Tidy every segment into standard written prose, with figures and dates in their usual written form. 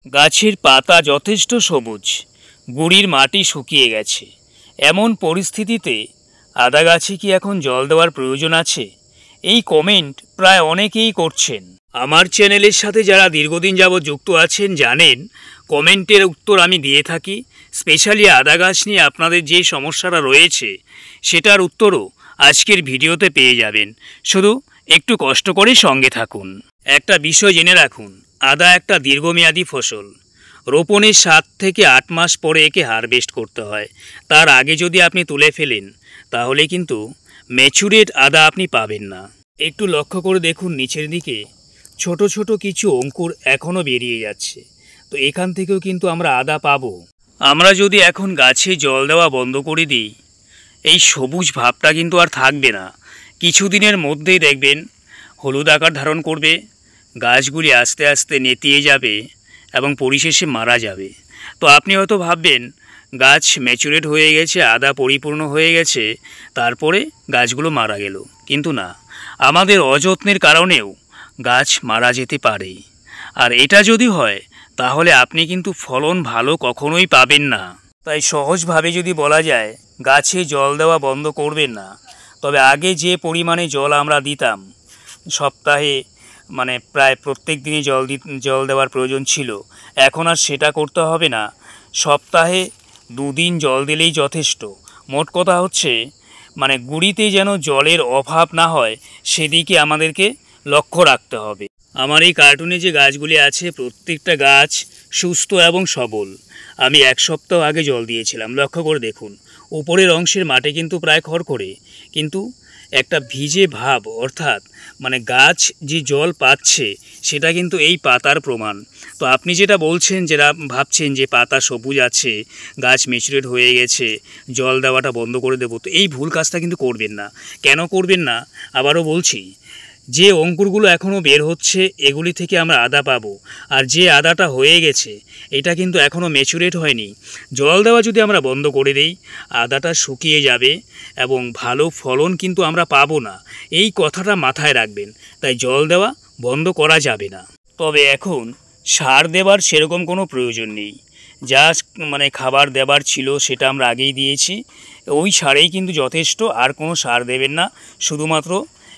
গাছের পাতা যথেষ্ট সবুজ, গুড়ির মাটি শুকিয়ে গেছে। এমন পরিস্থিতিতে আদা গাছে কি এখন জল দেওয়ার প্রয়োজন আছে? এই কমেন্ট প্রায় অনেকেই করছেন। আমার চ্যানেলের সাথে যারা দীর্ঘদিন যাবৎ যুক্ত আছেন জানেন, কমেন্টের উত্তর আমি দিয়ে থাকি। স্পেশালি আদা গাছ নিয়ে আপনাদের যে সমস্যাটা রয়েছে সেটার উত্তরও আজকের ভিডিওতে পেয়ে যাবেন। শুধু একটু কষ্ট করে সঙ্গে থাকুন। একটা বিষয় জেনে রাখুন, আদা একটা দীর্ঘমেয়াদী ফসল। রোপণের 7 থেকে 8 মাস পরে একে হারভেস্ট করতে হয়। তার আগে যদি আপনি তুলে ফেলেন তাহলে কিন্তু ম্যাচুরেট আদা আপনি পাবেন না। একটু লক্ষ্য করে দেখুন, নিচের দিকে ছোট ছোট কিছু অঙ্কুর এখনও বেরিয়ে যাচ্ছে। তো এখান থেকেও কিন্তু আমরা আদা পাবো। আমরা যদি এখন গাছে জল দেওয়া বন্ধ করে দিই, এই সবুজ ভাবটা কিন্তু আর থাকবে না। কিছুদিনের মধ্যেই দেখবেন হলুদ আকার ধারণ করবে, গাছগুলি আস্তে আস্তে নেতিয়ে যাবে এবং পরিশেষে মারা যাবে। তো আপনি হয়তো ভাববেন গাছ ম্যাচুরেট হয়ে গেছে, আদা পরিপূর্ণ হয়ে গেছে, তারপরে গাছগুলো মারা গেল। কিন্তু না, আমাদের অযত্নের কারণেও গাছ মারা যেতে পারে। আর এটা যদি হয় তাহলে আপনি কিন্তু ফলন ভালো কখনোই পাবেন না। তাই সহজভাবে যদি বলা যায়, গাছে জল দেওয়া বন্ধ করবেন না। তবে আগে যে পরিমাণে জল আমরা দিতাম, সপ্তাহে প্রায় প্রত্যেক দিনই জল দেওয়ার প্রয়োজন ছিল, এখন আর সেটা করতে হবে না। সপ্তাহে 2 দিন জল দিলেই যথেষ্ট। মোট কথা হচ্ছে গুড়িতে যেন জলের অভাব না হয় সেদিকে আমাদেরকে লক্ষ্য রাখতে হবে। আমার এই কার্টুনে যে গাছগুলি আছে প্রত্যেকটা গাছ সুস্থ এবং সবল। আমি 1 সপ্তাহ আগে জল দিয়েছিলাম। লক্ষ্য করে দেখুন, উপরের অংশের মাটি কিন্তু প্রায় খড়খড়ে, কিন্তু একটা ভিজে ভাব, অর্থাৎ গাছ যে জল পাচ্ছে সেটা কিন্তু এই পাতার প্রমাণ। তো আপনি যেটা বলছেন, যেটা ভাবছেন যে পাতা সবুজ আছে, গাছ ম্যাচুরেট হয়ে গেছে, জল দেওয়াটা বন্ধ করে দেবো, তো এই ভুল কাজটা কিন্তু করবেন না। কেন করবেন না আবারও বলছি, যে অঙ্কুরগুলো এখনও বের হচ্ছে এগুলি থেকে আমরা আদা পাবো। আর যে আদাটা হয়ে গেছে এটা কিন্তু এখনও ম্যাচুরেট হয়নি। জল দেওয়া যদি আমরা বন্ধ করে দিই, আদাটা শুকিয়ে যাবে এবং ভালো ফলন কিন্তু আমরা পাবো না। এই কথাটা মাথায় রাখবেন। তাই জল দেওয়া বন্ধ করা যাবে না। তবে এখন সার দেবার সেরকম কোনো প্রয়োজন নেই। যা খাবার দেবার ছিল সেটা আমরা আগেই দিয়েছি। ওই সারেই কিন্তু যথেষ্ট। আর কোনো সার দেবেন না, শুধুমাত্র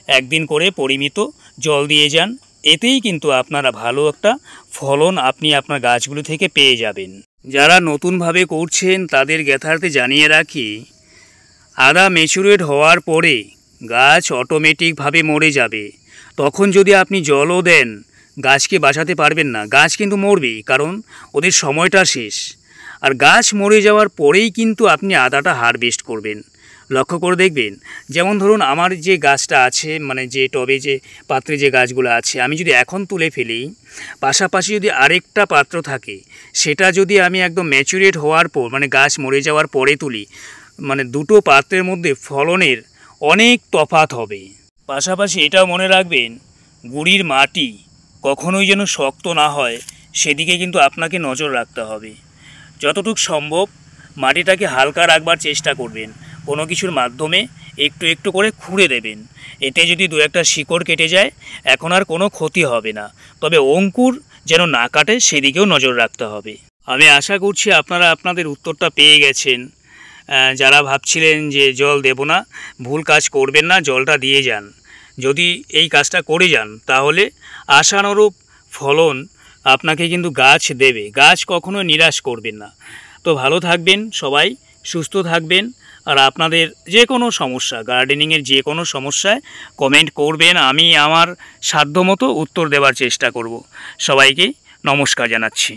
1 দিন করে পরিমিত জল দিয়ে যান। এতেই কিন্তু আপনারা ভালো একটা ফলন আপনি আপনার গাছগুলো থেকে পেয়ে যাবেন। যারা নতুনভাবে করছেন তাদের জ্ঞাতার্থে জানিয়ে রাখি, আদা ম্যাচুরেট হওয়ার পরে গাছ অটোমেটিকভাবে মরে যাবে। তখন যদি আপনি জলও দেন, গাছকে বাঁচাতে পারবেন না। গাছ কিন্তু মরবেই, কারণ ওদের সময়টা শেষ। আর গাছ মরে যাওয়ার পরেই কিন্তু আপনি আদাটা হারভেস্ট করবেন। লক্ষ্য করে দেখবেন, যেমন ধরুন আমার যে গাছটা আছে, যে টবে যে পাত্রে যে গাছগুলো আছে, আমি যদি এখন তুলে ফেলি, পাশাপাশি যদি আরেকটা পাত্র থাকে সেটা যদি আমি একদম ম্যাচুরেট হওয়ার পর গাছ মরে যাওয়ার পরে তুলি, দুটো পাত্রের মধ্যে ফলনের অনেক তফাৎ হবে। পাশাপাশি এটাও মনে রাখবেন, গুড়ির মাটি কখনোই যেন শক্ত না হয় সেদিকে কিন্তু আপনাকে নজর রাখতে হবে। যতটুকু সম্ভব মাটিটাকে হালকা রাখবার চেষ্টা করবেন। কোনো কিছুর মাধ্যমে একটু একটু করে খুঁড়ে দেবেন। এতে যদি 2-1টা শিকড় কেটে যায় এখন আর কোনো ক্ষতি হবে না। তবে অঙ্কুর যেন না কাটে সেদিকেও নজর রাখতে হবে। আমি আশা করছি আপনারা আপনাদের উত্তরটা পেয়ে গেছেন। যারা ভাবছিলেন যে জল দেব না, ভুল কাজ করবেন না, জলটা দিয়ে যান। যদি এই কাজটা করে যান তাহলে আশানুরূপ ফলন আপনাকে কিন্তু গাছ দেবে। গাছ কখনো নিরাশ করবেন না। তো ভালো থাকবেন সবাই, সুস্থ থাকবেন। আর আপনাদের যে কোনো সমস্যা, গার্ডেনিংয়ের যে কোনো সমস্যায় কমেন্ট করবেন, আমি আমার সাধ্যমতো উত্তর দেওয়ার চেষ্টা করব। সবাইকে নমস্কার জানাচ্ছি।